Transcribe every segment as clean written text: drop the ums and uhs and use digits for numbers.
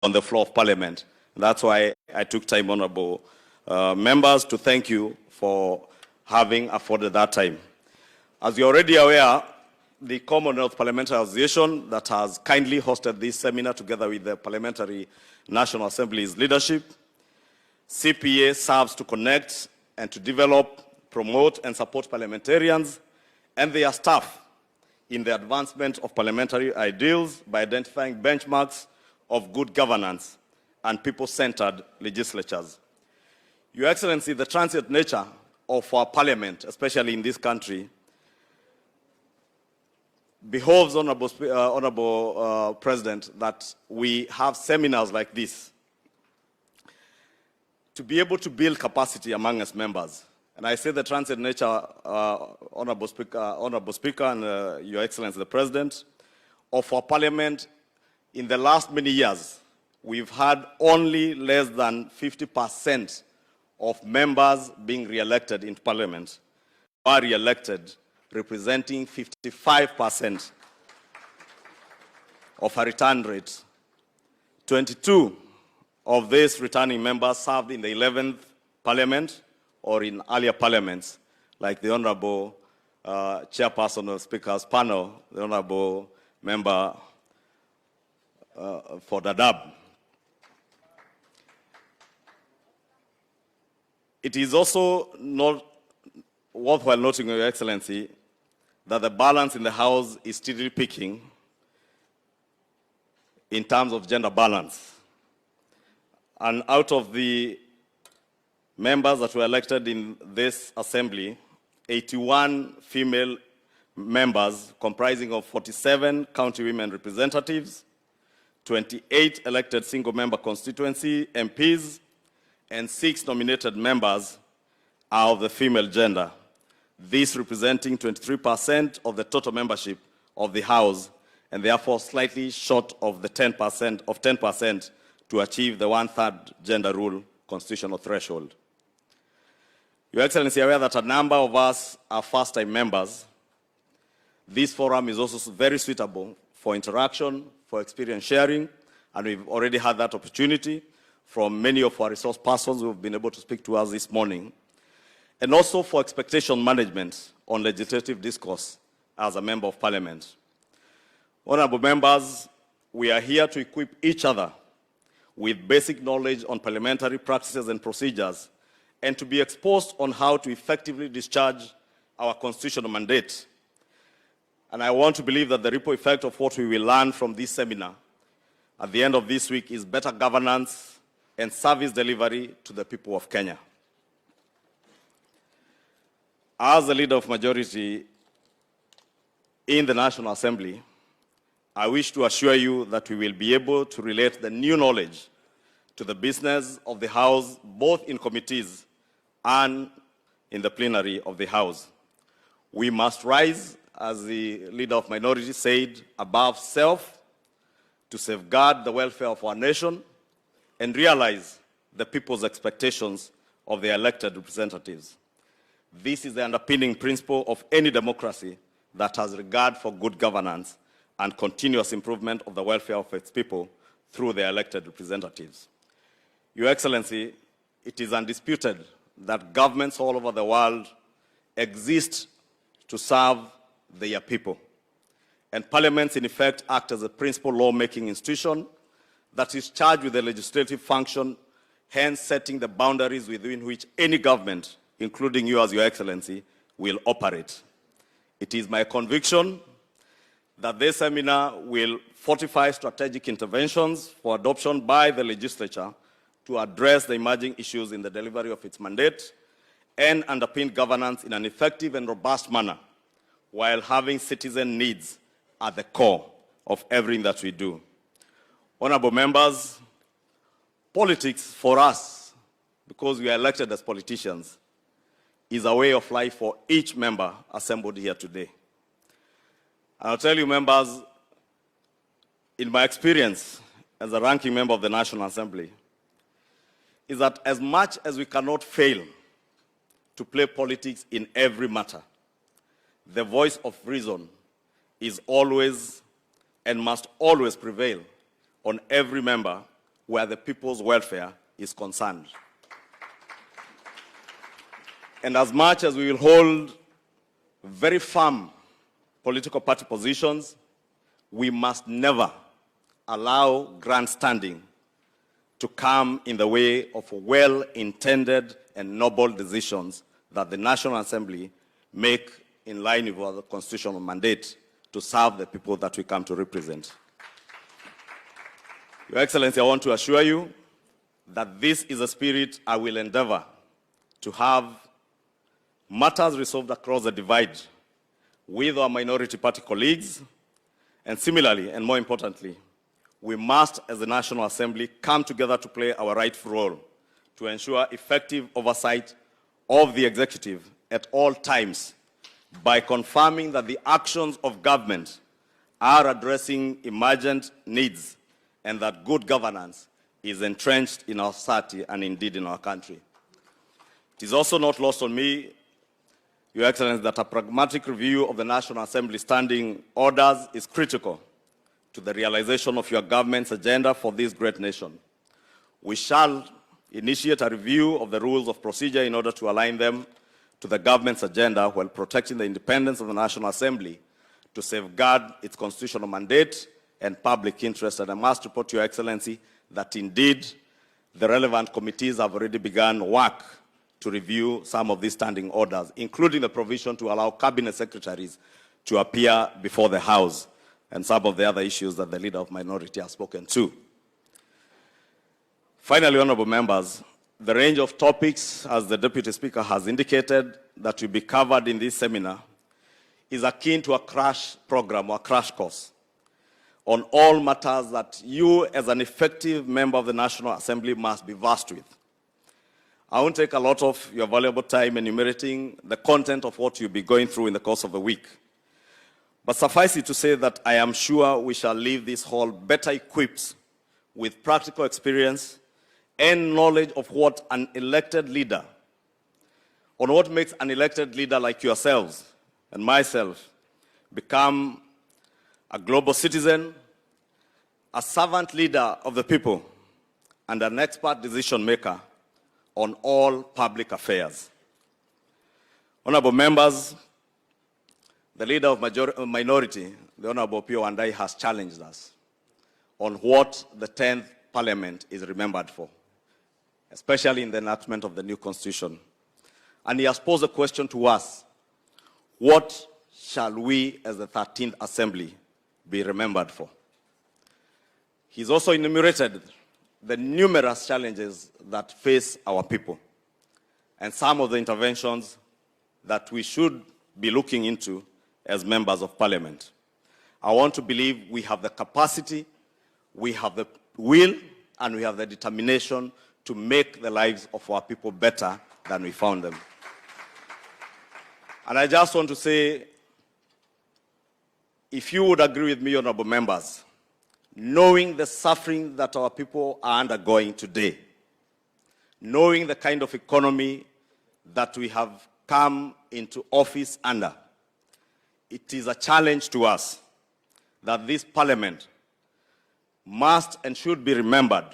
on the floor of Parliament. That's why I took time, honorable members, to thank you for having afforded that time. As you're already aware, the Commonwealth Parliamentary Association that has kindly hosted this seminar together with the Parliamentary National Assembly's leadership, CPA serves to connect and to develop, promote and support parliamentarians and their staff in the advancement of parliamentary ideals by identifying benchmarks of good governance and people-centered legislatures. Your Excellency, the transient nature of our parliament, especially in this country, behoves, Honorable President, that we have seminars like this to be able to build capacity among us members. And I say the transient nature, Honorable Speaker and Your Excellency the President, of our parliament. In the last many years, we've had only less than 50% of members being re-elected in parliament are re-elected, representing 55% of a return rate. 22 of these returning members served in the 11th parliament or in earlier parliaments, like the Honorable Chairperson of the Speaker's panel, the Honorable Member for Dadaab. It is also not worthwhile noting, Your Excellency, that the balance in the House is steadily peaking in terms of gender balance. And out of the members that were elected in this assembly, 81 female members comprising of 47 county women representatives, 28 elected single-member constituency MPs, and 6 nominated members are of the female gender. This representing 23% of the total membership of the House, and therefore slightly short of the 10% to achieve the one-third gender rule constitutional threshold. Your Excellency, aware that a number of us are first-time members. This forum is also very suitable for interaction, for experience sharing, and we've already had that opportunity from many of our resource persons who have been able to speak to us this morning, and also for expectation management on legislative discourse as a member of parliament. Honorable members, we are here to equip each other with basic knowledge on parliamentary practices and procedures, and to be exposed on how to effectively discharge our constitutional mandate. And I want to believe that the ripple effect of what we will learn from this seminar at the end of this week is better governance and service delivery to the people of Kenya. As the leader of majority in the National Assembly, I wish to assure you that we will be able to relate the new knowledge to the business of the House, both in committees and in the plenary of the House. We must rise, as the leader of minority said, above self to safeguard the welfare of our nation and realize the people's expectations of their elected representatives. This is the underpinning principle of any democracy that has regard for good governance and continuous improvement of the welfare of its people through their elected representatives. Your Excellency, it is undisputed that governments all over the world exist to serve their people. And parliaments, in effect, act as a principal lawmaking institution that is charged with the legislative function, hence setting the boundaries within which any government, including you as Your Excellency, will operate. It is my conviction that this seminar will fortify strategic interventions for adoption by the legislature to address the emerging issues in the delivery of its mandate and underpin governance in an effective and robust manner, while having citizen needs at the core of everything that we do. Honorable members, politics for us, because we are elected as politicians, is a way of life for each member assembled here today. And I'll tell you, members, in my experience as a ranking member of the National Assembly, is that as much as we cannot fail to play politics in every matter, the voice of reason is always and must always prevail on every member where the people's welfare is concerned. And as much as we will hold very firm political party positions, we must never allow grandstanding to come in the way of well-intended and noble decisions that the National Assembly make in line with our constitutional mandate to serve the people that we come to represent. Your Excellency, I want to assure you that this is a spirit I will endeavor to have matters resolved across the divide with our minority party colleagues, and similarly, and more importantly, we must, as the National Assembly, come together to play our rightful role to ensure effective oversight of the executive at all times by confirming that the actions of government are addressing emergent needs and that good governance is entrenched in our society and indeed in our country. It is also not lost on me, Your Excellency, that a pragmatic review of the National Assembly standing orders is critical to the realization of your government's agenda for this great nation. We shall initiate a review of the rules of procedure in order to align them to the government's agenda while protecting the independence of the National Assembly to safeguard its constitutional mandate and public interest. And I must report to Your Excellency that indeed the relevant committees have already begun work to review some of these standing orders, including the provision to allow cabinet secretaries to appear before the House and some of the other issues that the Leader of Minority has spoken to. Finally, honorable members, the range of topics, as the Deputy Speaker has indicated, that will be covered in this seminar is akin to a crash program or a crash course on all matters that you, as an effective member of the National Assembly, must be versed with. I won't take a lot of your valuable time enumerating the content of what you'll be going through in the course of the week. But suffice it to say that I am sure we shall leave this hall better equipped with practical experience and knowledge of what an elected leader, on what makes an elected leader like yourselves and myself become a global citizen, a servant leader of the people, and an expert decision maker on all public affairs. Honorable members, the Leader of Minority, the Honorable Pio Wandai, has challenged us on what the 10th Parliament is remembered for, especially in the enactment of the new Constitution. And he has posed a question to us: what shall we, as the 13th Assembly, be remembered for? He's also enumerated the numerous challenges that face our people and some of the interventions that we should be looking into as members of Parliament. I want to believe we have the capacity, we have the will, and we have the determination to make the lives of our people better than we found them. And I just want to say, if you would agree with me, honorable members, knowing the suffering that our people are undergoing today, knowing the kind of economy that we have come into office under, it is a challenge to us that this Parliament must and should be remembered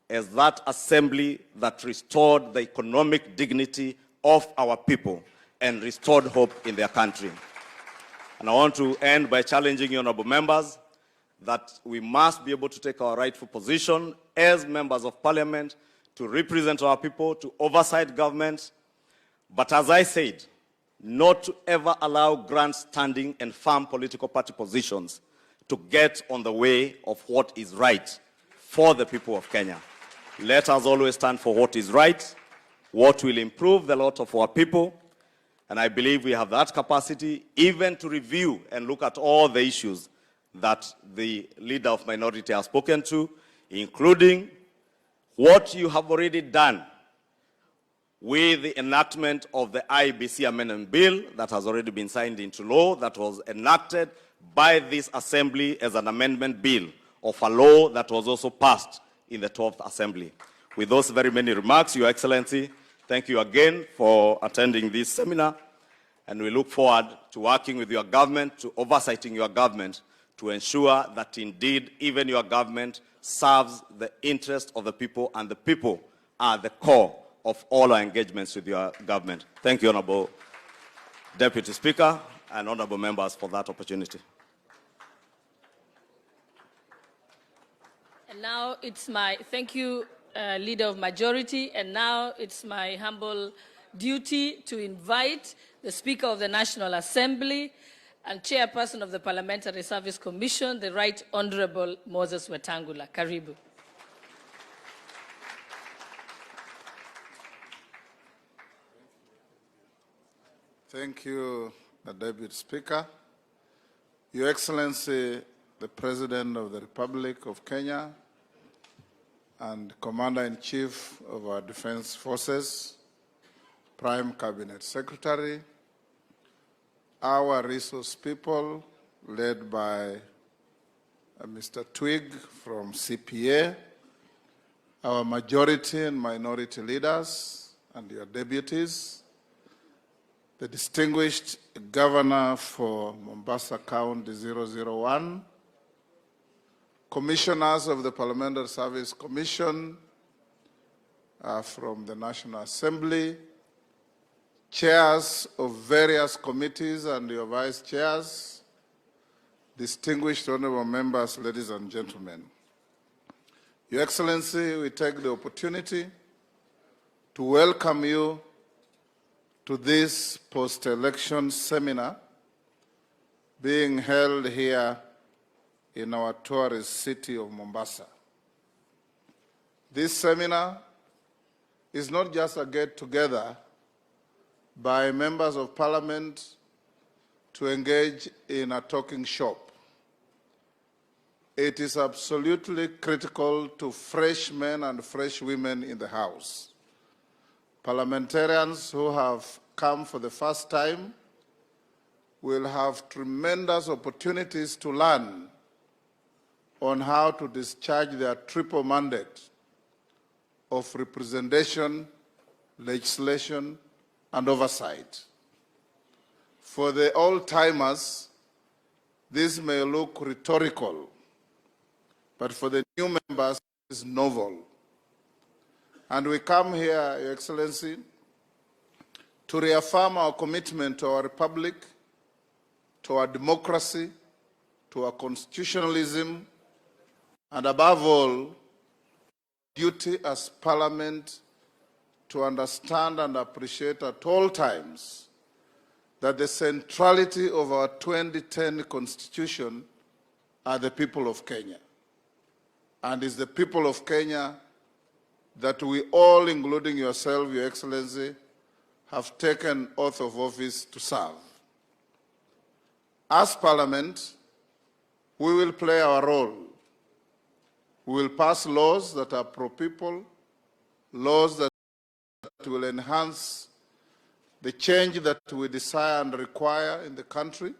as that assembly that restored the economic dignity of our people and restored hope in their country. And I want to end by challenging you, honorable members, that we must be able to take our rightful position as members of Parliament to represent our people, to oversight government, but as I said, not to ever allow grandstanding and firm political party positions to get on the way of what is right for the people of Kenya. Let us always stand for what is right, what will improve the lot of our people, and I believe we have that capacity even to review and look at all the issues that the Leader of Minority has spoken to, including what you have already done with the enactment of the IBC Amendment Bill that has already been signed into law, that was enacted by this Assembly as an amendment bill of a law that was also passed in the 12th Assembly. With those very many remarks, Your Excellency, thank you again for attending this seminar, and we look forward to working with your government, to oversighting your government, to ensure that indeed even your government serves the interest of the people, and the people are the core of all our engagements with your government. Thank you, Honorable Deputy Speaker and honorable members, for that opportunity. And now it's my, thank you, Leader of Majority, and now it's my humble duty to invite the Speaker of the National Assembly and Chairperson of the Parliamentary Service Commission, the Right Honorable Moses Wetangula. Karibu. Thank you, the Deputy Speaker. Your Excellency, the President of the Republic of Kenya and Commander-in-Chief of our Defense Forces, Prime Cabinet Secretary, our resource people led by Mr. Twig from CPA, our majority and minority leaders and your deputies, the distinguished Governor for Mombasa County 001, commissioners of the Parliamentary Service Commission from the National Assembly, chairs of various committees and your vice chairs, distinguished honorable members, ladies and gentlemen. Your Excellency, we take the opportunity to welcome you to this post-election seminar being held here in our tourist city of Mombasa. This seminar is not just a get-together by members of Parliament to engage in a talking shop. It is absolutely critical to fresh men and fresh women in the House. Parliamentarians who have come for the first time will have tremendous opportunities to learn on how to discharge their triple mandate of representation, legislation, and oversight. For the old-timers, this may look rhetorical, but for the new members, it is novel. And we come here, Your Excellency, to reaffirm our commitment to our republic, to our democracy, to our constitutionalism, and above all, duty as Parliament to understand and appreciate at all times that the centrality of our 2010 Constitution are the people of Kenya. And it's the people of Kenya that we all, including yourself, Your Excellency, have taken oath of office to serve. As Parliament, we will play our role. We will pass laws that are pro-people, laws that will enhance the change that we desire and require in the country.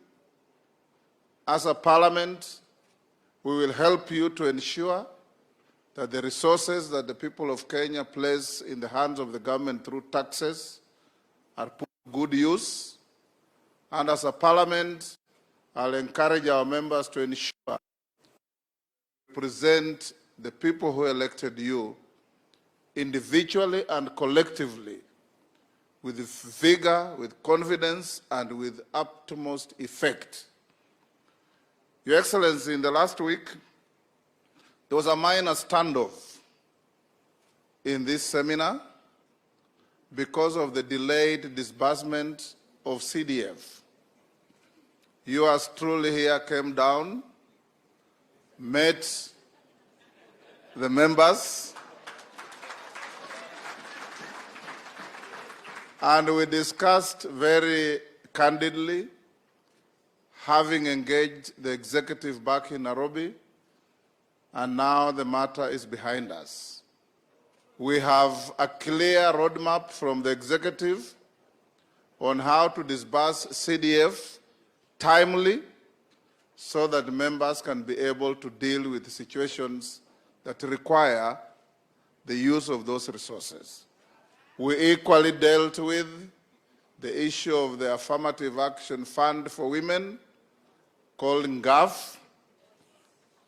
As a Parliament, we will help you to ensure that the resources that the people of Kenya place in the hands of the government through taxes are put to good use. And as a Parliament, I'll encourage our members to ensure represent the people who elected you individually and collectively with vigor, with confidence, and with utmost effect. Your Excellency, in the last week, there was a minor standoff in this seminar because of the delayed disbursement of CDF. Yours truly here came down, met the members, and we discussed very candidly, having engaged the executive back in Nairobi, and now the matter is behind us. We have a clear roadmap from the executive on how to disburse CDF timely so that members can be able to deal with situations that require the use of those resources. We equally dealt with the issue of the Affirmative Action Fund for Women, called NGAF,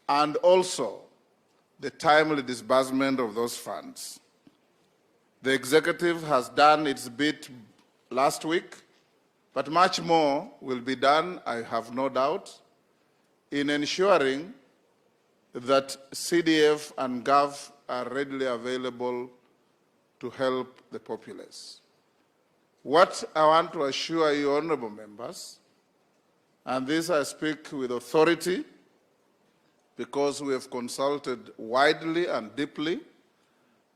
and also the timely disbursement of those funds. The executive has done its bit last week, but much more will be done, I have no doubt, in ensuring that CDF and GOV are readily available to help the populace. What I want to assure you, honorable members, and this I speak with authority because we have consulted widely and deeply,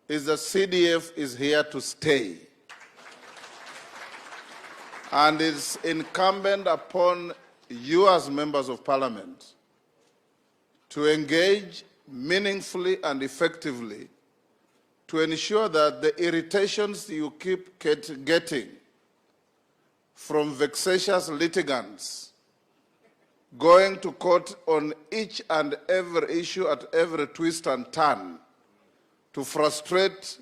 is that CDF is here to stay. And it's incumbent upon you as members of parliament to engage meaningfully and effectively to ensure that the irritations you keep getting from vexatious litigants going to court on each and every issue at every twist and turn to frustrate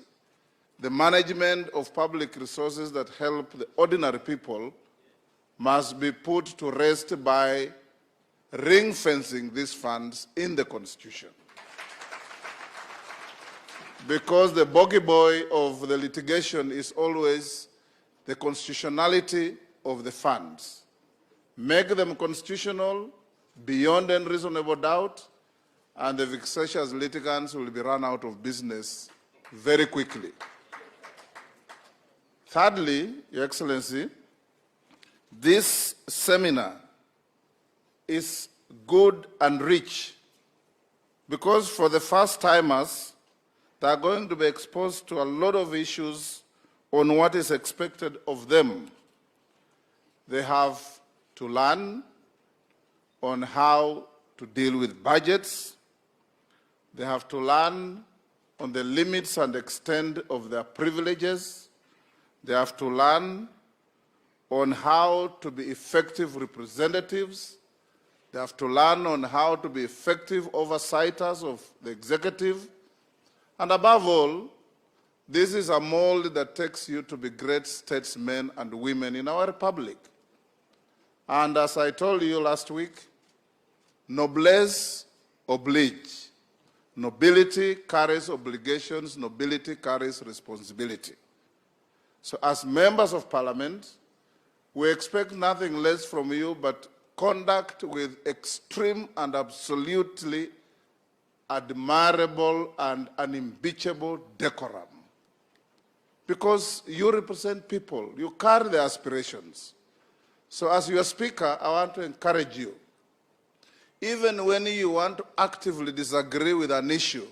the management of public resources that help the ordinary people must be put to rest by ring-fencing these funds in the Constitution. Because the bogey boy of the litigation is always the constitutionality of the funds. Make them constitutional beyond any reasonable doubt, and the vexatious litigants will be run out of business very quickly. Thirdly, Your Excellency, this seminar is good and rich because for the first-timers, they are going to be exposed to a lot of issues on what is expected of them. They have to learn on how to deal with budgets. They have to learn on the limits and extent of their privileges. They have to learn on how to be effective representatives. They have to learn on how to be effective oversighters of the executive. And above all, this is a mold that takes you to be great statesmen and women in our republic. And as I told you last week, noblesse oblige. Nobility carries obligations, nobility carries responsibility. So as members of parliament, we expect nothing less from you but conduct with extreme and absolutely admirable and unimpeachable decorum. Because you represent people, you carry their aspirations. So as your speaker, I want to encourage you, even when you want to actively disagree with an issue,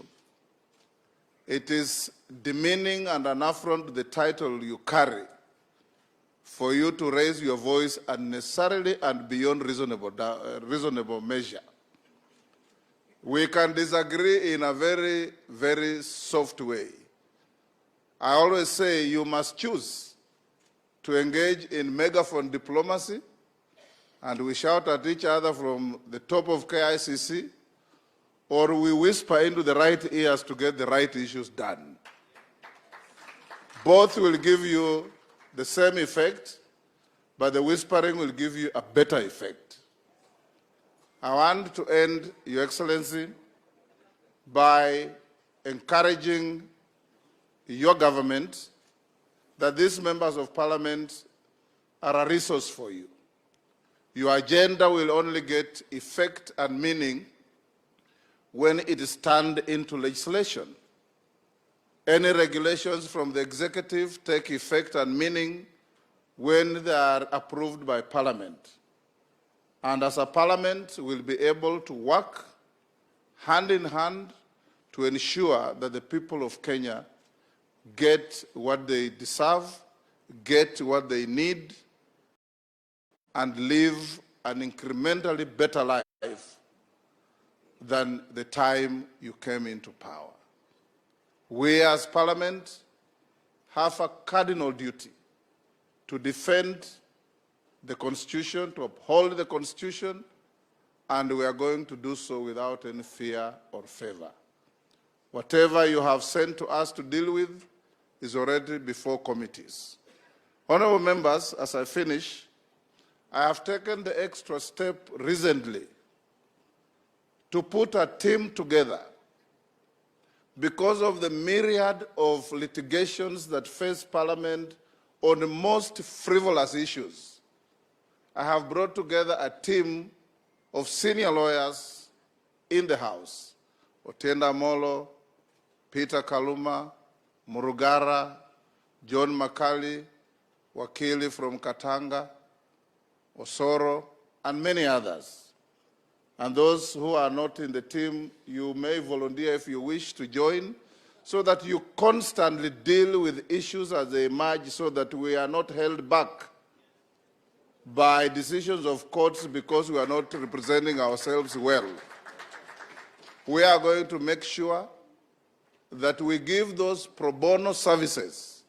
it is demeaning and an affront to the title you carry for you to raise your voice unnecessarily and beyond reasonable measure. We can disagree in a very, very soft way. I always say you must choose to engage in megaphone diplomacy, and we shout at each other from the top of KICC, or we whisper into the right ears to get the right issues done. Both will give you the same effect, but the whispering will give you a better effect. I want to end, Your Excellency, by encouraging your government that these members of parliament are a resource for you. Your agenda will only get effect and meaning when it is turned into legislation. Any regulations from the executive take effect and meaning when they are approved by parliament. And as a parliament, we'll be able to work hand in hand to ensure that the people of Kenya get what they deserve, get what they need, and live an incrementally better life than the time you came into power. We as parliament have a cardinal duty to defend the Constitution, to uphold the Constitution, and we are going to do so without any fear or favor. Whatever you have sent to us to deal with is already before committees. Honorable members, as I finish, I have taken the extra step recently to put a team together because of the myriad of litigations that face Parliament on the most frivolous issues, I have brought together a team of senior lawyers in the House: Otienda Molo, Peter Kaluma, Murugara, John Makali, Wakili from Katanga, Osoro, and many others. And those who are not in the team, you may volunteer if you wish to join, so that you constantly deal with issues as they emerge, so that we are not held back by decisions of courts because we are not representing ourselves well. We are going to make sure that we give those pro bono services,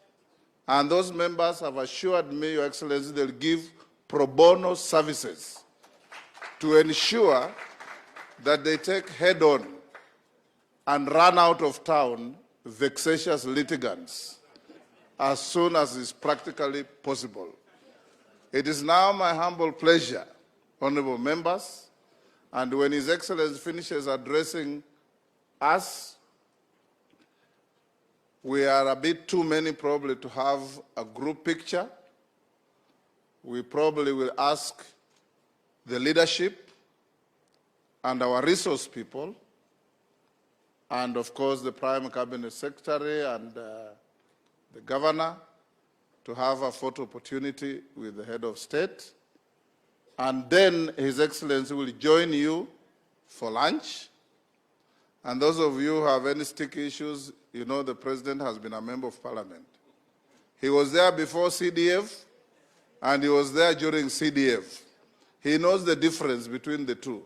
and those members have assured me, Your Excellency, they'll give pro bono services to ensure that they take head-on and run out of town vexatious litigants as soon as is practically possible. It is now my humble pleasure, honorable members, and when His Excellency finishes addressing us, we are a bit too many probably to have a group picture. We probably will ask the leadership and our resource people, and of course the Prime Cabinet Secretary and the Governor, to have a photo opportunity with the Head of State. And then His Excellency will join you for lunch. And those of you who have any sticky issues, you know the President has been a member of Parliament. He was there before CDF, and he was there during CDF. He knows the difference between the two.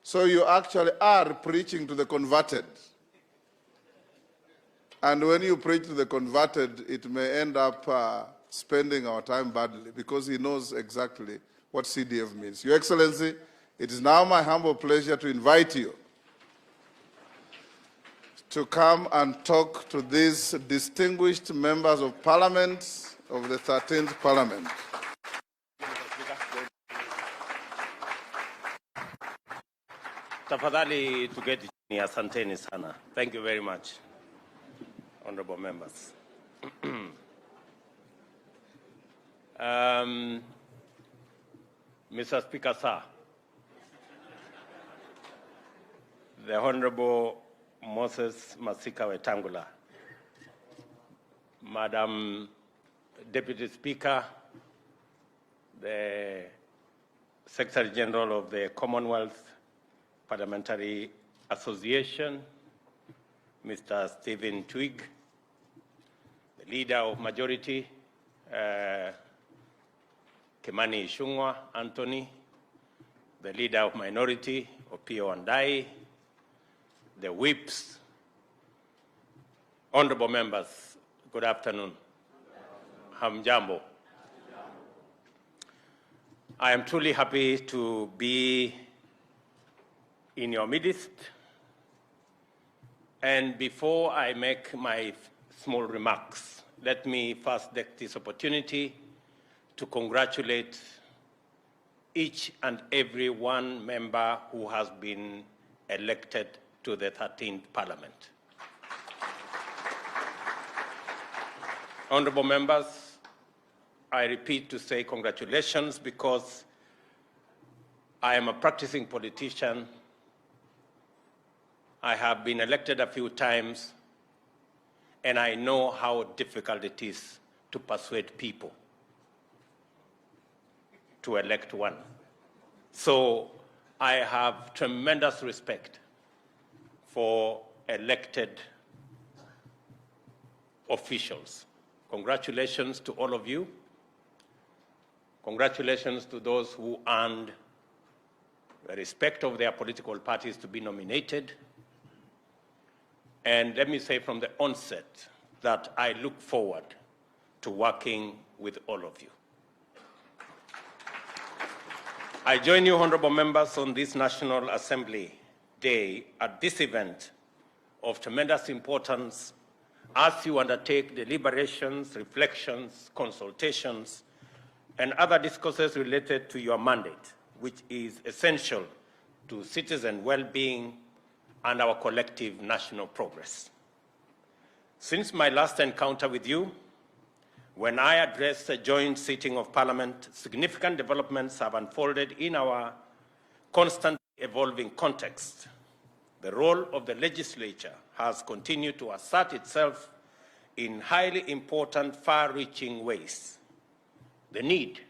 So you actually are preaching to the converted. And when you preach to the converted, it may end up spending our time badly, because he knows exactly what CDF means. Your Excellency, it is now my humble pleasure to invite you to come and talk to these distinguished members of Parliament of the 13th Parliament. Tafadhali tuketi chini. Asanteni sana. Thank you very much, honorable members. Mr. Speaker, sir, the Honorable Moses Masika Wetangula, Madam Deputy Speaker, the Secretary General of the Commonwealth Parliamentary Association, Mr. Stephen Twigg, the Leader of Majority, Kimani Ichung'wah Anthony, the Leader of Minority, Opiyo Wandayi, the whips, honorable members, good afternoon. Hamjambo. I am truly happy to be in your midst. And before I make my small remarks, let me first take this opportunity to congratulate each and every one member who has been elected to the 13th Parliament. Honorable members, I repeat to say congratulations, because I am a practicing politician. I have been elected a few times, and I know how difficult it is to persuade people to elect one. So I have tremendous respect for elected officials. Congratulations to all of you. Congratulations to those who earned the respect of their political parties to be nominated. And let me say from the onset that I look forward to working with all of you. I join you, honorable members, on this National Assembly Day at this event of tremendous importance as you undertake deliberations, reflections, consultations, and other discourses related to your mandate, which is essential to citizen well-being and our collective national progress. Since my last encounter with you, when I addressed a joint sitting of Parliament, significant developments have unfolded in our constantly evolving context. The role of the legislature has continued to assert itself in highly important, far-reaching ways. The need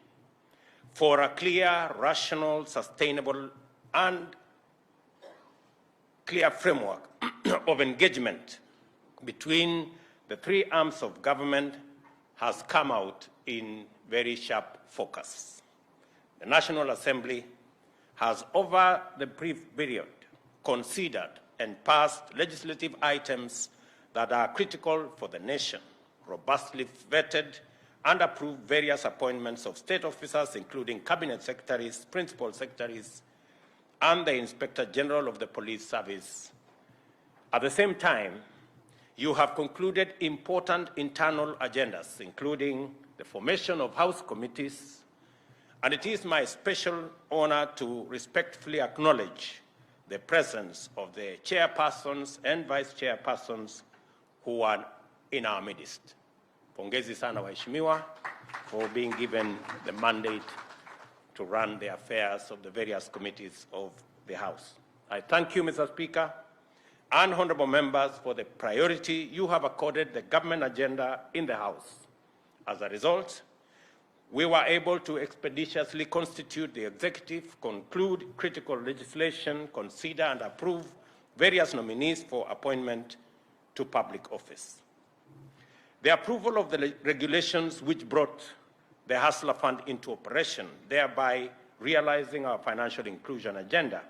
for a clear, rational, sustainable, and clear framework of engagement between the three arms of government has come out in very sharp focus. The National Assembly has, over the brief period, considered and passed legislative items that are critical for the nation, robustly vetted and approved various appointments of state officers, including cabinet secretaries, principal secretaries, and the Inspector General of the Police Service. At the same time, you have concluded important internal agendas, including the formation of House committees, and it is my special honor to respectfully acknowledge the presence of the chairpersons and vice chairpersons who are in our midst. Pongezi sana waheshimiwa for being given the mandate to run the affairs of the various committees of the House. I thank you, Mr. Speaker, and honorable members for the priority you have accorded the government agenda in the House. As a result, we were able to expeditiously constitute the executive, conclude critical legislation, consider and approve various nominees for appointment to public office. The approval of the regulations which brought the Hustler Fund into operation, thereby realizing our financial inclusion agenda,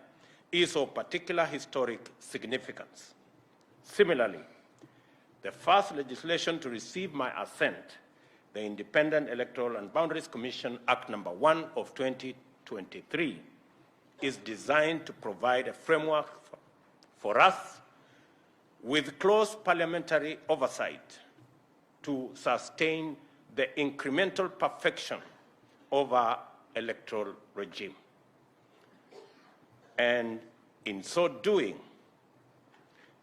is of particular historic significance. Similarly, the first legislation to receive my assent, the Independent Electoral and Boundaries Commission Act No. 1 of 2023, is designed to provide a framework for us with close parliamentary oversight to sustain the incremental perfection of our electoral regime. And in so doing,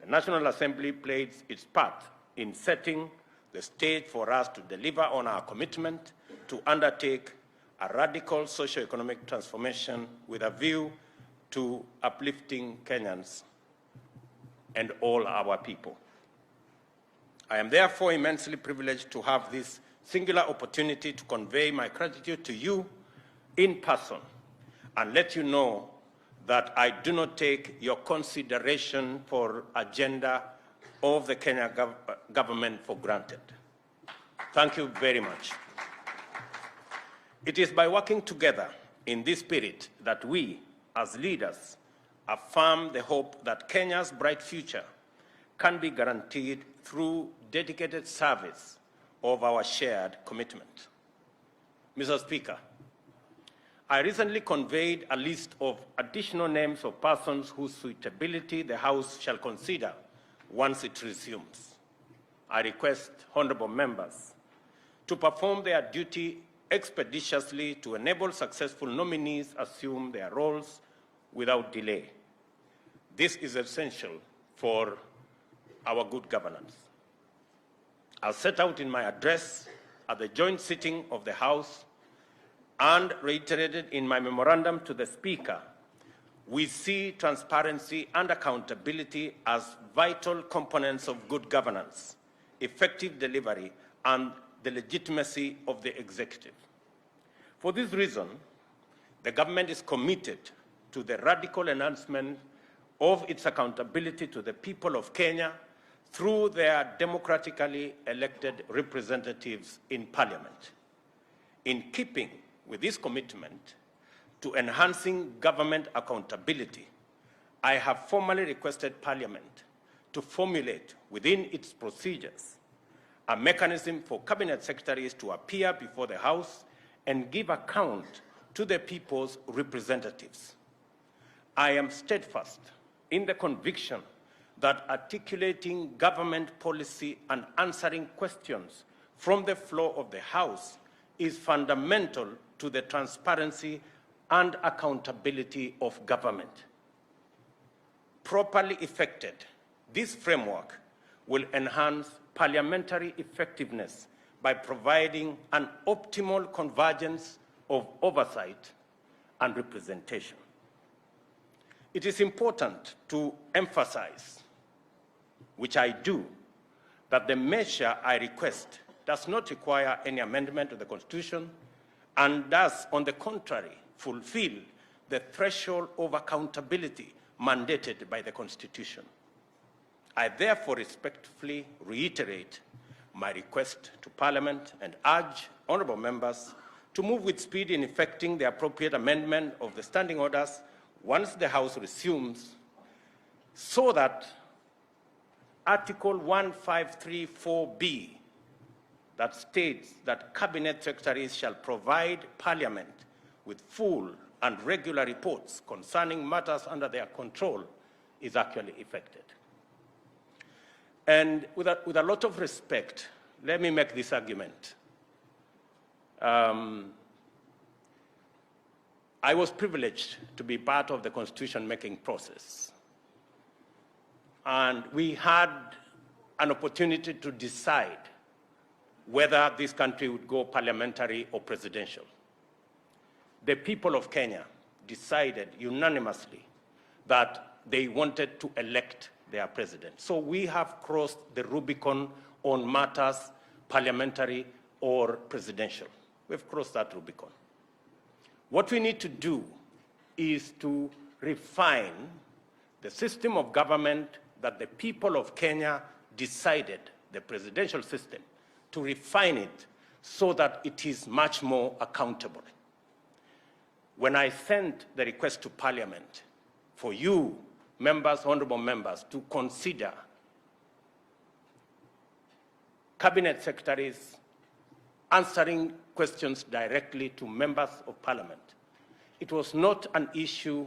the National Assembly played its part in setting the stage for us to deliver on our commitment to undertake a radical socio-economic transformation with a view to uplifting Kenyans and all our people. I am therefore immensely privileged to have this singular opportunity to convey my gratitude to you in person and let you know that I do not take your consideration for agenda of the Kenya government for granted. Thank you very much. It is by working together in this spirit that we, as leaders, affirm the hope that Kenya's bright future can be guaranteed through dedicated service of our shared commitment. Mr. Speaker, I recently conveyed a list of additional names of persons whose suitability the House shall consider once it resumes. I request honorable members to perform their duty expeditiously to enable successful nominees assume their roles without delay. This is essential for our good governance. As set out in my address at the joint sitting of the House and reiterated in my memorandum to the Speaker, we see transparency and accountability as vital components of good governance, effective delivery, and the legitimacy of the executive. For this reason, the government is committed to the radical enhancement of its accountability to the people of Kenya through their democratically elected representatives in Parliament. In keeping with this commitment to enhancing government accountability, I have formally requested Parliament to formulate within its procedures a mechanism for cabinet secretaries to appear before the House and give account to the people's representatives. I am steadfast in the conviction that articulating government policy and answering questions from the floor of the House is fundamental to the transparency and accountability of government. properly effected, this framework will enhance parliamentary effectiveness by providing an optimal convergence of oversight and representation. It is important to emphasize, which I do, that the measure I request does not require any amendment to the Constitution and does, on the contrary, fulfill the threshold of accountability mandated by the Constitution. I therefore respectfully reiterate my request to Parliament and urge honourable members to move with speed in effecting the appropriate amendment of the standing orders once the House resumes, so that Article 1534B, that states that Cabinet Secretaries shall provide Parliament with full and regular reports concerning matters under their control, is actually effected. And with a lot of respect, let me make this argument. I was privileged to be part of the constitution-making process. And we had an opportunity to decide whether this country would go parliamentary or presidential. The people of Kenya decided unanimously that they wanted to elect their president. So we have crossed the Rubicon on matters parliamentary or presidential. We've crossed that Rubicon. What we need to do is to refine the system of government that the people of Kenya decided, the presidential system, to refine it so that it is much more accountable. When I sent the request to Parliament for you, members, honorable members, to consider cabinet secretaries answering questions directly to members of Parliament, it was not an issue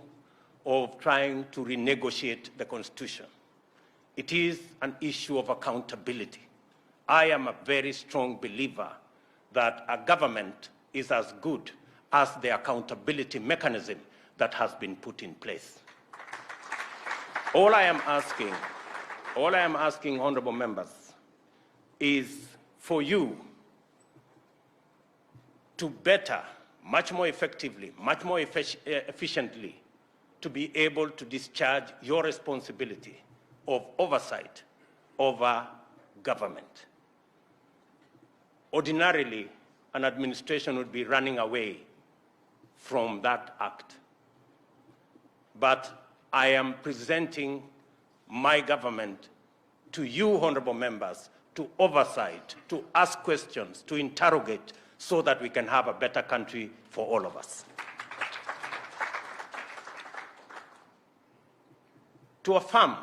of trying to renegotiate the Constitution. It is an issue of accountability. I am a very strong believer that a government is as good as the accountability mechanism that has been put in place. All I am asking, honorable members, is for you to better, much more effectively, much more efficiently, to be able to discharge your responsibility of oversight over government. Ordinarily, an administration would be running away from that act. But I am presenting my government to you, honorable members, to oversight, to ask questions, to interrogate, so that we can have a better country for all of us. To affirm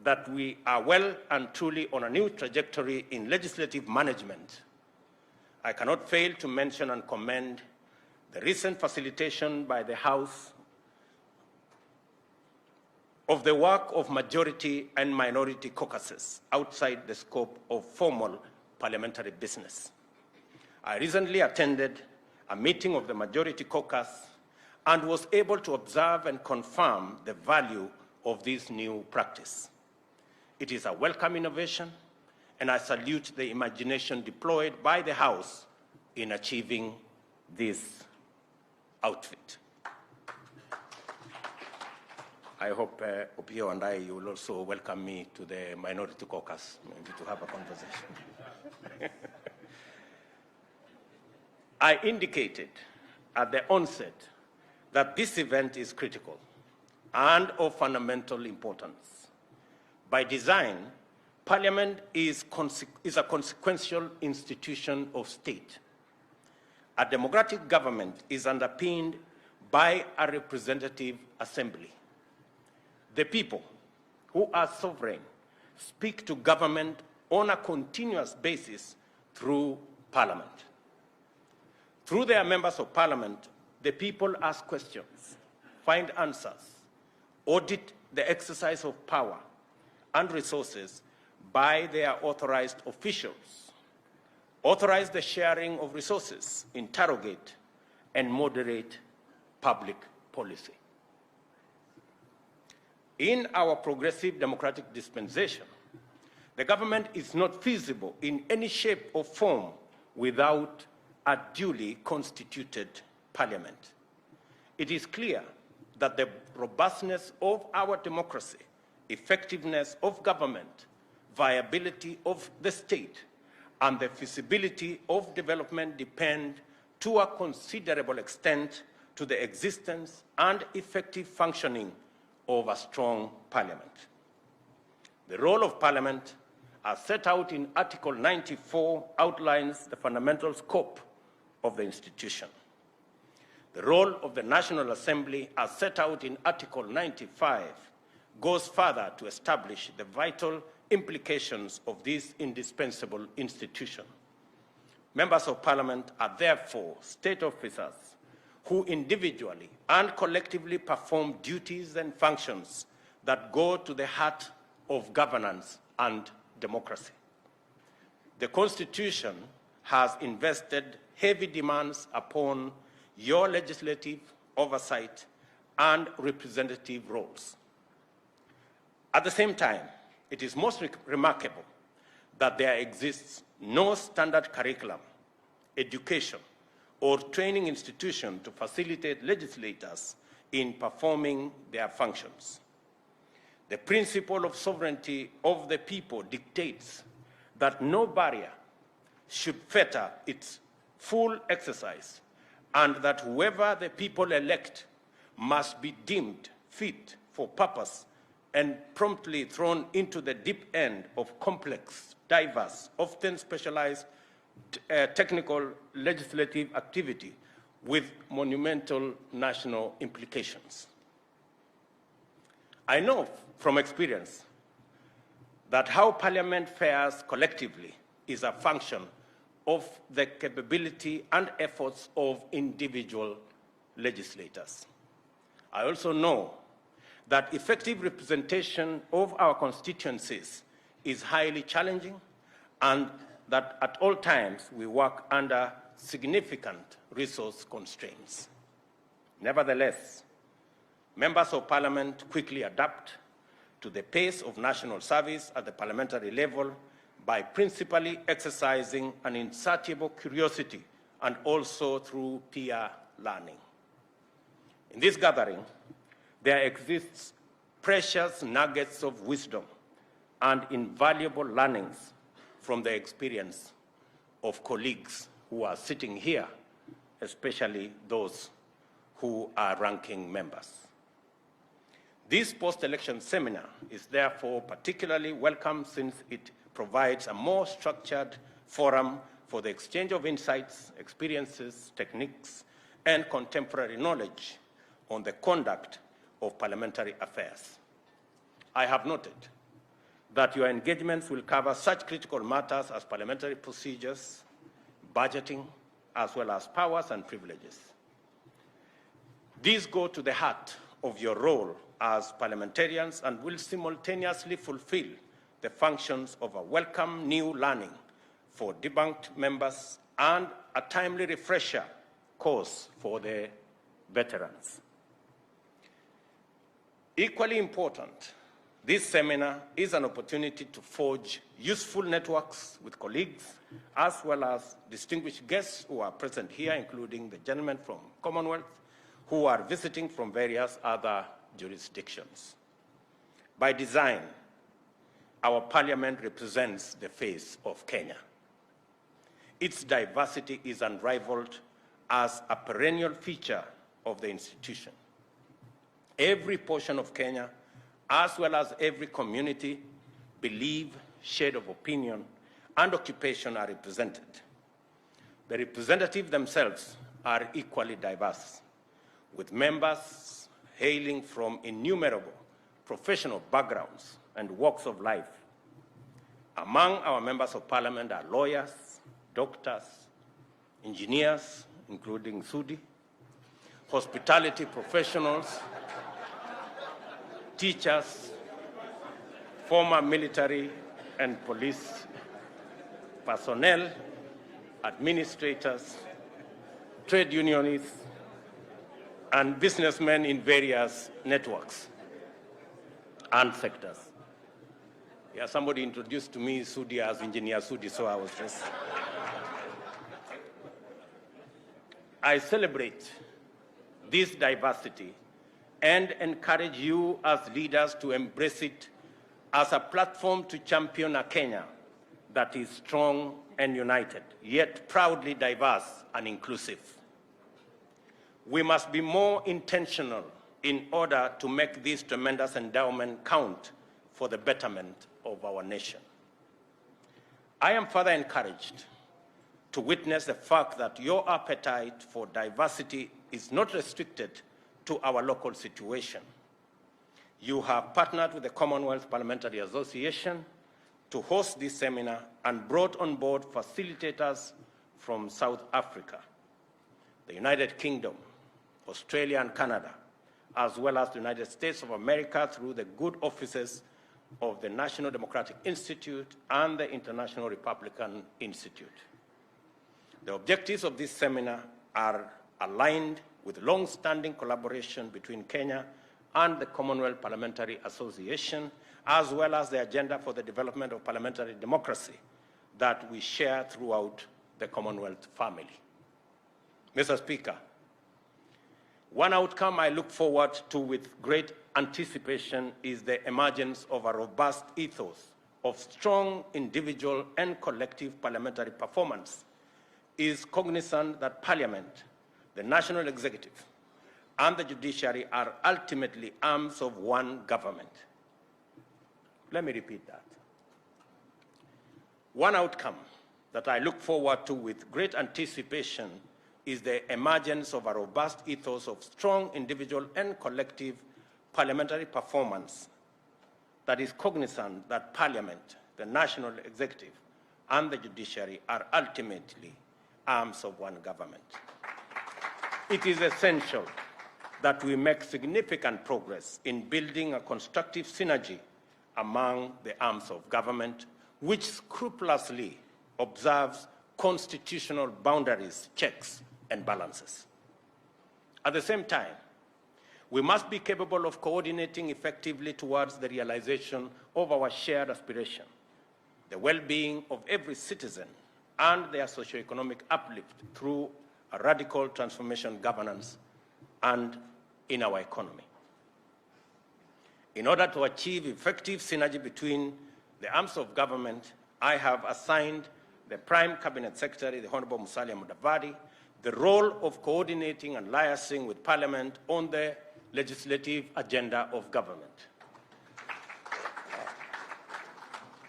that we are well and truly on a new trajectory in legislative management, I cannot fail to mention and commend the recent facilitation by the House of the work of majority and minority caucuses outside the scope of formal parliamentary business. I recently attended a meeting of the majority caucus and was able to observe and confirm the value of this new practice. It is a welcome innovation, and I salute the imagination deployed by the House in achieving this outfit. I hope Opio and I will also welcome me to the minority caucus, maybe to have a conversation. I indicated at the onset that this event is critical and of fundamental importance. By design, Parliament is a consequential institution of state. A democratic government is underpinned by a representative assembly. The people, who are sovereign, speak to government on a continuous basis through Parliament. Through their members of Parliament, the people ask questions, find answers, audit the exercise of power and resources by their authorized officials, authorize the sharing of resources, interrogate, and moderate public policy. In our progressive democratic dispensation, the government is not feasible in any shape or form without a duly constituted parliament. It is clear that the robustness of our democracy, effectiveness of government, viability of the state, and the feasibility of development depend to a considerable extent to the existence and effective functioning of a strong parliament. The role of parliament, as set out in Article 94, outlines the fundamental scope of the institution. The role of the National Assembly, as set out in Article 95, goes further to establish the vital implications of this indispensable institution. Members of Parliament are therefore state officers who individually and collectively perform duties and functions that go to the heart of governance and democracy. The Constitution has invested heavy demands upon your legislative oversight and representative roles. At the same time, it is most remarkable that there exists no standard curriculum, education, or training institution to facilitate legislators in performing their functions. The principle of sovereignty of the people dictates that no barrier should fetter its full exercise, and that whoever the people elect must be deemed fit for purpose and promptly thrown into the deep end of complex, diverse, often specialized technical legislative activity with monumental national implications. I know from experience that how Parliament fares collectively is a function of the capability and efforts of individual legislators. I also know that effective representation of our constituencies is highly challenging, and that at all times we work under significant resource constraints. Nevertheless, members of Parliament quickly adapt to the pace of national service at the parliamentary level by principally exercising an insatiable curiosity and also through peer learning. In this gathering, there exists precious nuggets of wisdom and invaluable learnings from the experience of colleagues who are sitting here, especially those who are ranking members. This post-election seminar is therefore particularly welcome since it provides a more structured forum for the exchange of insights, experiences, techniques, and contemporary knowledge on the conduct of parliamentary affairs. I have noted that your engagements will cover such critical matters as parliamentary procedures, budgeting, as well as powers and privileges. These go to the heart of your role as parliamentarians and will simultaneously fulfill the functions of a welcome new learning for debunked members and a timely refresher course for the veterans. Equally important, this seminar is an opportunity to forge useful networks with colleagues, as well as distinguished guests who are present here, including the gentlemen from Commonwealth, who are visiting from various other jurisdictions. By design, our parliament represents the face of Kenya. Its diversity is unrivaled as a perennial feature of the institution. Every portion of Kenya, as well as every community, belief, shade of opinion, and occupation are represented. The representatives themselves are equally diverse, with members hailing from innumerable professional backgrounds and walks of life. Among our members of parliament are lawyers, doctors, engineers, including Sudi, hospitality professionals, teachers, former military and police personnel, administrators, trade unionists, and businessmen in various networks. and sectors. Yeah, somebody introduced to me Sudi as Engineer Sudi, so I was just... I celebrate this diversity and encourage you as leaders to embrace it as a platform to champion a Kenya that is strong and united, yet proudly diverse and inclusive. We must be more intentional in order to make this tremendous endowment count for the betterment of our nation. I am further encouraged to witness the fact that your appetite for diversity is not restricted to our local situation. You have partnered with the Commonwealth Parliamentary Association to host this seminar and brought on board facilitators from South Africa, the United Kingdom, Australia and Canada, as well as the United States of America through the good offices of the National Democratic Institute and the International Republican Institute. The objectives of this seminar are aligned with long-standing collaboration between Kenya and the Commonwealth Parliamentary Association, as well as the agenda for the development of parliamentary democracy that we share throughout the Commonwealth family. Mr. Speaker, one outcome I look forward to with great anticipation is the emergence of a robust ethos of strong individual and collective parliamentary performance, is cognizant that Parliament, the national executive, and the judiciary are ultimately arms of one government. Let me repeat that. One outcome that I look forward to with great anticipation is the emergence of a robust ethos of strong individual and collective parliamentary performance that is cognizant that Parliament, the national executive, and the judiciary are ultimately arms of one government. It is essential that we make significant progress in building a constructive synergy among the arms of government, which scrupulously observes constitutional boundaries, checks, and balances. At the same time, we must be capable of coordinating effectively towards the realization of our shared aspiration, the well-being of every citizen and their socioeconomic uplift through a radical transformation governance and in our economy. In order to achieve effective synergy between the arms of government, I have assigned the Prime Cabinet Secretary, the Honorable Musalia Mudavadi, the role of coordinating and liaising with Parliament on the legislative agenda of government.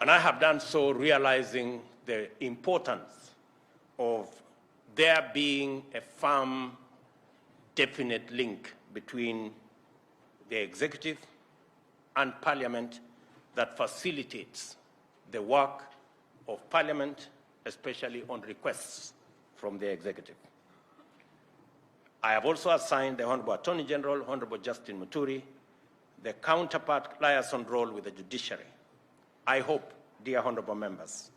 And I have done so realizing the importance of there being a firm, definite link between the executive and Parliament that facilitates the work of Parliament, especially on requests from the executive. I have also assigned the Honorable Attorney General, Honorable Justin Muturi, the counterpart liaison role with the judiciary. I hope, dear honorable members,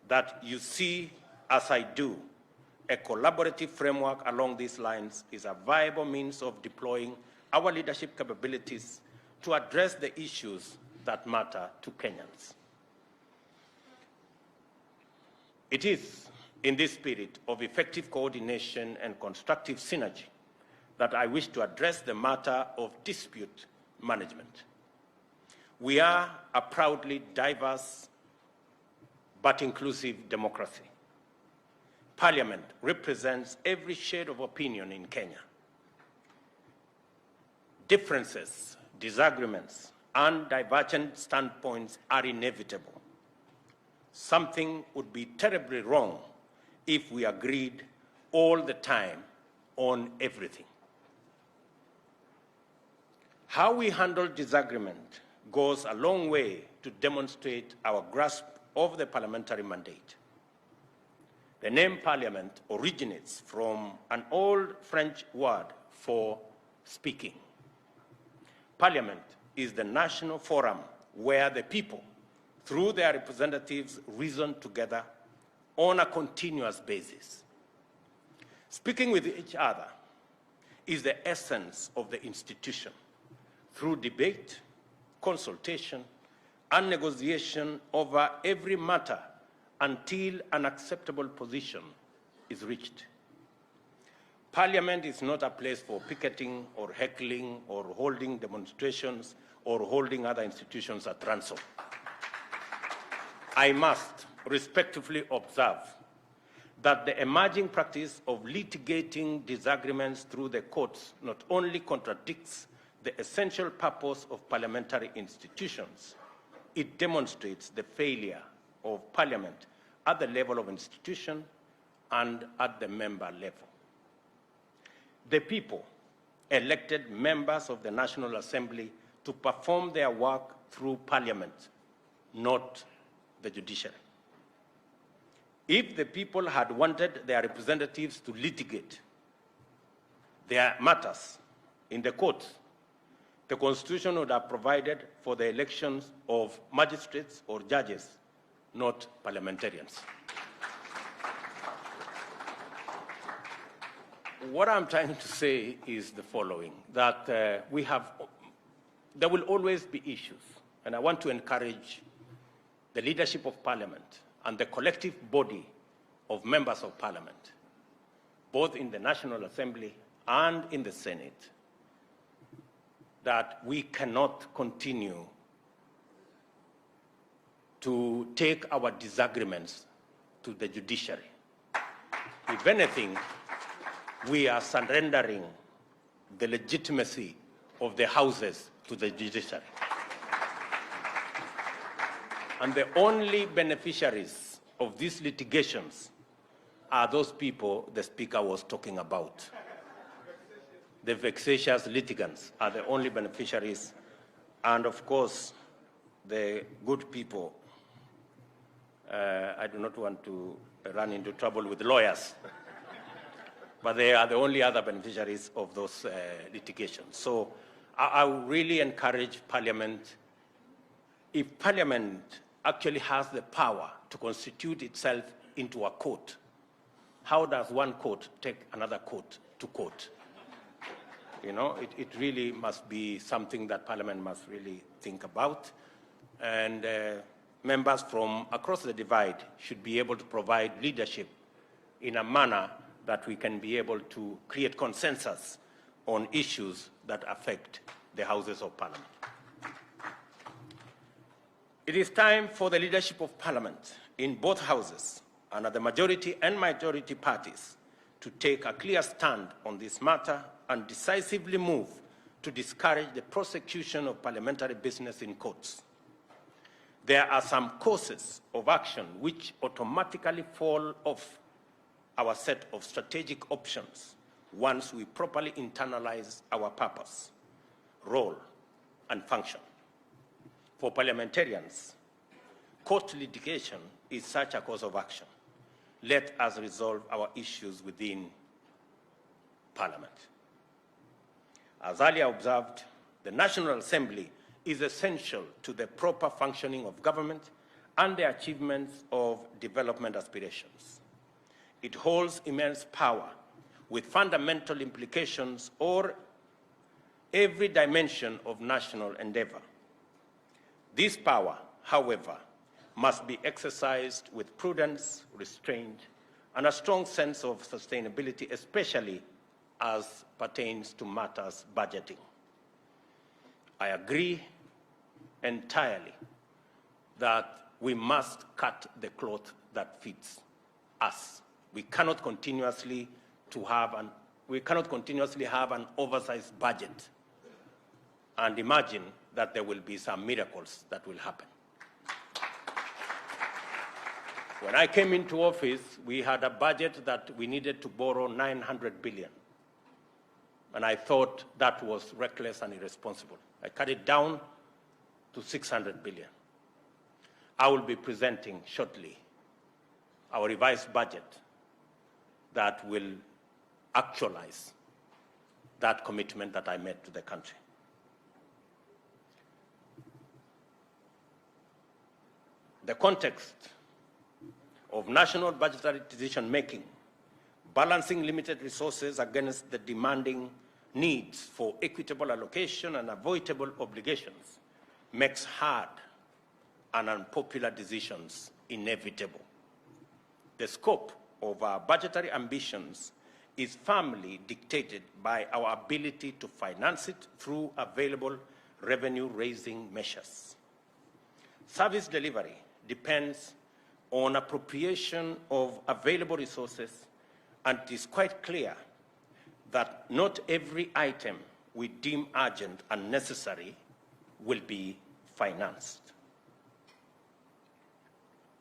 that you see, as I do, a collaborative framework along these lines is a viable means of deploying our leadership capabilities to address the issues that matter to Kenyans. It is in this spirit of effective coordination and constructive synergy that I wish to address the matter of dispute management. We are a proudly diverse but inclusive democracy. Parliament represents every shade of opinion in Kenya. Differences, disagreements, and divergent standpoints are inevitable. Something would be terribly wrong if we agreed all the time on everything. How we handle disagreement goes a long way to demonstrate our grasp of the parliamentary mandate. The name Parliament originates from an old French word for speaking. Parliament is the national forum where the people, through their representatives, reason together on a continuous basis. Speaking with each other is the essence of the institution. Through debate, consultation, and negotiation over every matter until an acceptable position is reached. Parliament is not a place for picketing or heckling or holding demonstrations or holding other institutions at ransom. I must respectfully observe that the emerging practice of litigating disagreements through the courts not only contradicts the essential purpose of parliamentary institutions, it demonstrates the failure of Parliament at the level of institution and at the member level. The people elected members of the National Assembly to perform their work through Parliament, not the judiciary. If the people had wanted their representatives to litigate their matters in the courts, the Constitution would have provided for the elections of magistrates or judges, not parliamentarians. What I'm trying to say is the following, that there will always be issues, and I want to encourage the leadership of Parliament and the collective body of members of Parliament, both in the National Assembly and in the Senate, that we cannot continue to take our disagreements to the judiciary. If anything, we are surrendering the legitimacy of the houses to the judiciary. And the only beneficiaries of these litigations are those people the Speaker was talking about. The vexatious litigants are the only beneficiaries, and of course, the good people. I do not want to run into trouble with lawyers, but they are the only other beneficiaries of those litigations. So I would really encourage Parliament, if Parliament actually has the power to constitute itself into a court, how does one court take another court to court? You know, it really must be something that Parliament must really think about. And members from across the divide should be able to provide leadership in a manner that we can be able to create consensus on issues that affect the Houses of Parliament. It is time for the leadership of Parliament in both houses and at the majority and minority parties to take a clear stand on this matter and decisively move to discourage the prosecution of parliamentary business in courts. There are some courses of action which automatically fall off our set of strategic options once we properly internalize our purpose, role, and function. For parliamentarians, court litigation is such a course of action. Let us resolve our issues within Parliament. As earlier observed, the National Assembly is essential to the proper functioning of government and the achievements of development aspirations. It holds immense power with fundamental implications over every dimension of national endeavor. This power, however, must be exercised with prudence, restraint, and a strong sense of sustainability, especially as pertains to matters budgeting. I agree entirely that we must cut the cloth that fits us. We cannot continuously have an oversized budget and imagine that there will be some miracles that will happen. When I came into office, we had a budget that we needed to borrow 900 billion. And I thought that was reckless and irresponsible. I cut it down to 600 billion. I will be presenting shortly our revised budget that will actualize that commitment that I made to the country. The context of national budgetary decision-making, balancing limited resources against the demanding needs for equitable allocation and avoidable obligations, makes hard and unpopular decisions inevitable. The scope of our budgetary ambitions is firmly dictated by our ability to finance it through available revenue-raising measures. Service delivery depends on appropriation of available resources, and it is quite clear that not every item we deem urgent and necessary will be financed.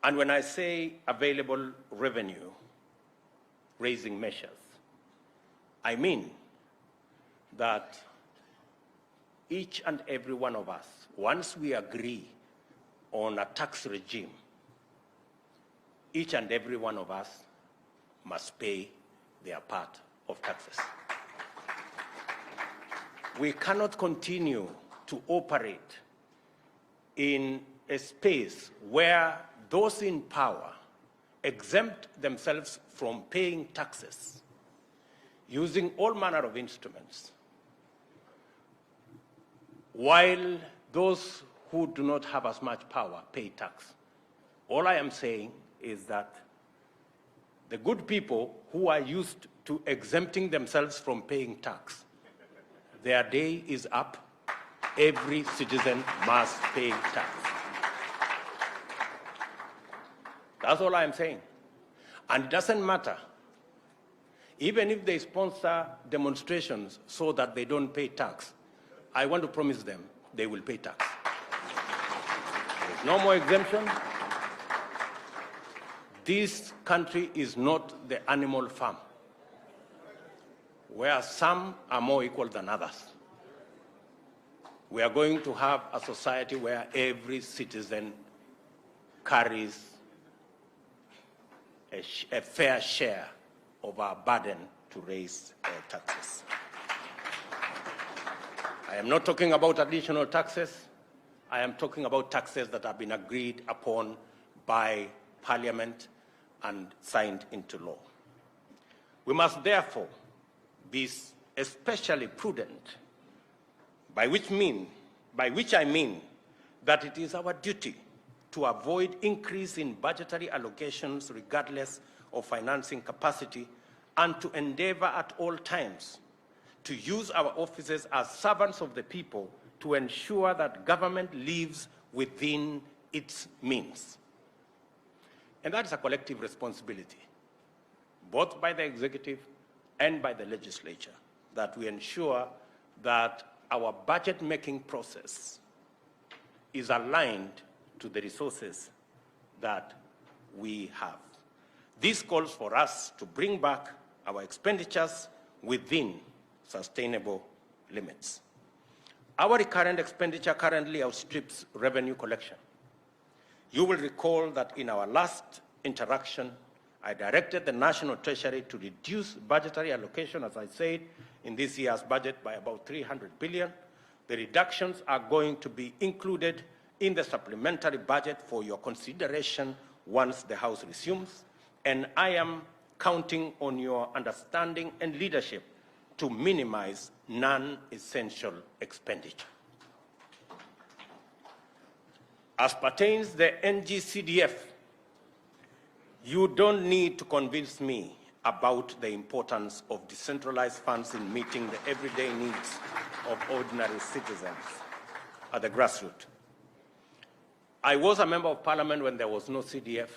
And when I say available revenue-raising measures, I mean that each and every one of us, once we agree on a tax regime, each and every one of us must pay their part of taxes. We cannot continue to operate in a space where those in power exempt themselves from paying taxes using all manner of instruments, while those who do not have as much power pay tax. All I am saying is that the good people who are used to exempting themselves from paying tax, their day is up. Every citizen must pay tax. That's all I am saying. And it doesn't matter. Even if they sponsor demonstrations so that they don't pay tax, I want to promise them they will pay tax. There's no more exemption. This country is not the animal farm, where some are more equal than others. We are going to have a society where every citizen carries a fair share of our burden to raise taxes. I am not talking about additional taxes. I am talking about taxes that have been agreed upon by Parliament and signed into law. We must therefore be especially prudent, by which I mean that it is our duty to avoid increase in budgetary allocations regardless of financing capacity, and to endeavor at all times to use our offices as servants of the people to ensure that government lives within its means. And that is a collective responsibility, both by the executive and by the legislature, that we ensure that our budget-making process is aligned to the resources that we have. This calls for us to bring back our expenditures within sustainable limits. Our recurrent expenditure currently outstrips revenue collection. You will recall that in our last interaction, I directed the National Treasury to reduce budgetary allocation, as I said, in this year's budget by about 300 billion. The reductions are going to be included in the supplementary budget for your consideration once the House resumes, and I am counting on your understanding and leadership to minimize non-essential expenditure. As pertains the NGCDF, you don't need to convince me about the importance of decentralized funds in meeting the everyday needs of ordinary citizens at the grassroots. I was a member of parliament when there was no CDF.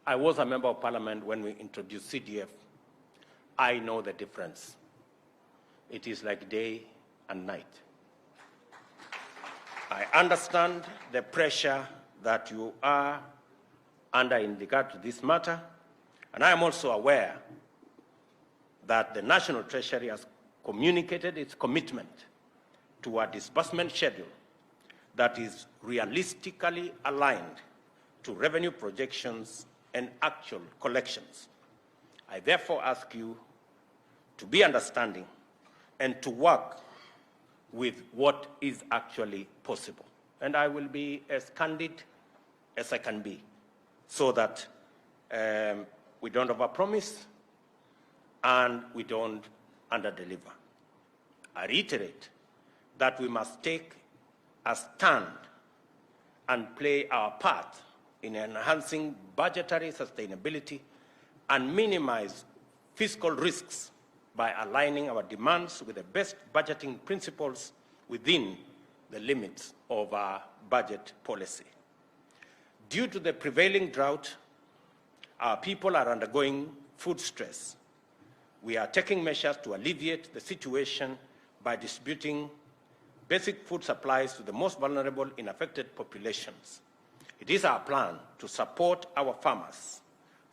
I was a member of parliament when we introduced CDF. I know the difference. It is like day and night. I understand the pressure that you are under in regard to this matter, and I am also aware that the National Treasury has communicated its commitment to a disbursement schedule that is realistically aligned to revenue projections and actual collections. I therefore ask you to be understanding and to work with what is actually possible. And I will be as candid as I can be so that we don't overpromise and we don't underdeliver. I reiterate that we must take a stand and play our part in enhancing budgetary sustainability and minimize fiscal risks by aligning our demands with the best budgeting principles within the limits of our budget policy. Due to the prevailing drought, our people are undergoing food stress. We are taking measures to alleviate the situation by distributing basic food supplies to the most vulnerable in affected populations. It is our plan to support our farmers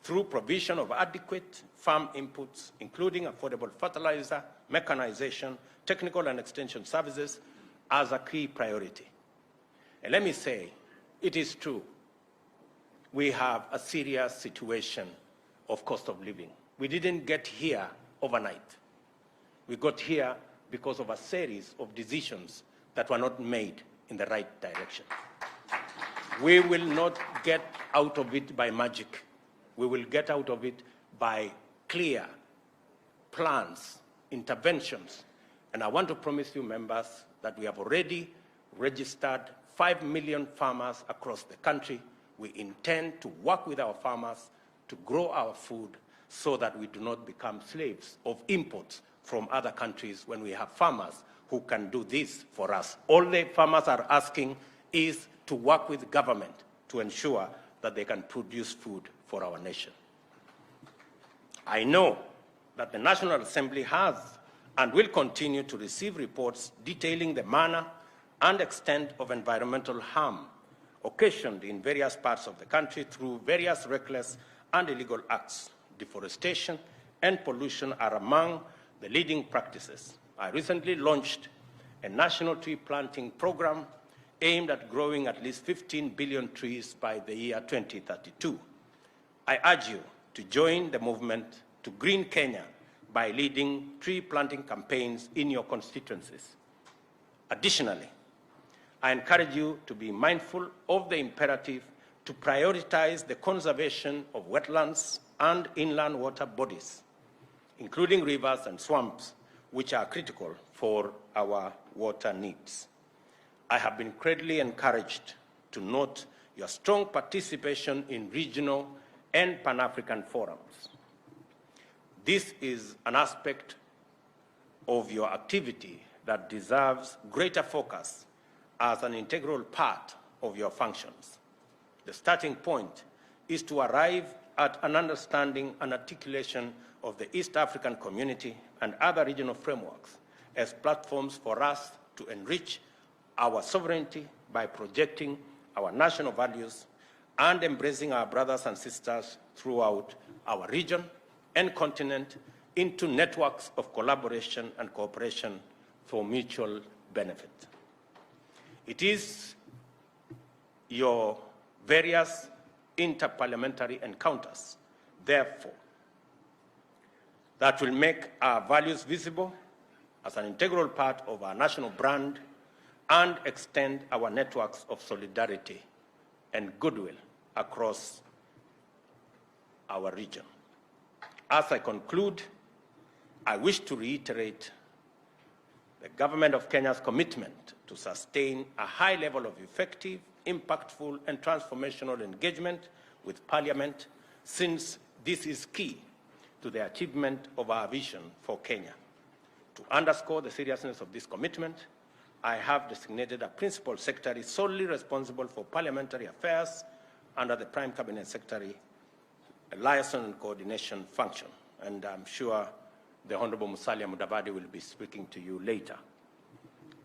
through provision of adequate farm inputs, including affordable fertilizer, mechanization, technical and extension services, as a key priority. And let me say, it is true, we have a serious situation of cost of living. We didn't get here overnight. We got here because of a series of decisions that were not made in the right direction. We will not get out of it by magic. We will get out of it by clear plans, interventions. And I want to promise you, members, that we have already registered 5 million farmers across the country. We intend to work with our farmers to grow our food so that we do not become slaves of imports from other countries when we have farmers who can do this for us. All the farmers are asking is to work with government to ensure that they can produce food for our nation. I know that the National Assembly has and will continue to receive reports detailing the manner and extent of environmental harm occasioned in various parts of the country through various reckless and illegal acts. Deforestation and pollution are among the leading practices. I recently launched a national tree planting program aimed at growing at least 15 billion trees by the year 2032. I urge you to join the movement to green Kenya by leading tree planting campaigns in your constituencies. Additionally, I encourage you to be mindful of the imperative to prioritize the conservation of wetlands and inland water bodies, including rivers and swamps, which are critical for our water needs. I have been greatly encouraged to note your strong participation in regional and Pan-African forums. This is an aspect of your activity that deserves greater focus as an integral part of your functions. The starting point is to arrive at an understanding and articulation of the East African community and other regional frameworks as platforms for us to enrich our sovereignty by projecting our national values and embracing our brothers and sisters throughout our region and continent into networks of collaboration and cooperation for mutual benefit. It is your various interparliamentary encounters, therefore, that will make our values visible as an integral part of our national brand and extend our networks of solidarity and goodwill across our region. As I conclude, I wish to reiterate the Government of Kenya's commitment to sustain a high level of effective, impactful, and transformational engagement with Parliament, since this is key to the achievement of our vision for Kenya. To underscore the seriousness of this commitment, I have designated a principal secretary solely responsible for parliamentary affairs under the Prime Cabinet Secretary, a liaison and coordination function. And I'm sure the Honorable Musalia Mudavadi will be speaking to you later.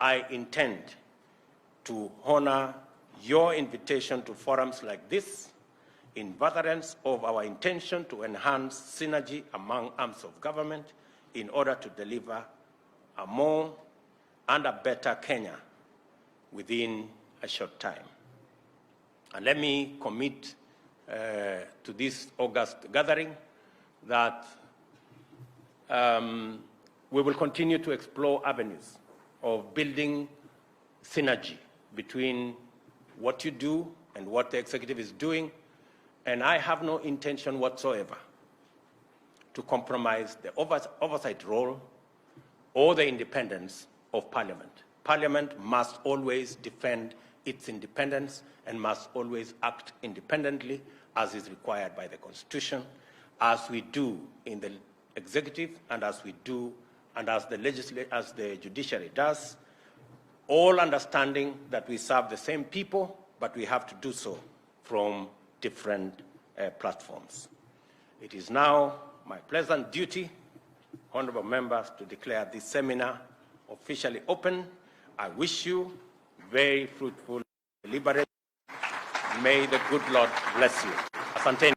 I intend to honor your invitation to forums like this in furtherance of our intention to enhance synergy among arms of government in order to deliver a more and a better Kenya within a short time. And let me commit to this August gathering that we will continue to explore avenues of building synergy between what you do and what the executive is doing, and I have no intention whatsoever to compromise the oversight role or the independence of Parliament. Parliament must always defend its independence and must always act independently as is required by the Constitution, as we do in the executive and as we do and as the judiciary does, all understanding that we serve the same people, but we have to do so from different platforms. It is now my pleasant duty, honorable members, to declare this seminar officially open. I wish you very fruitful deliberation. May the good Lord bless you. Asanteni.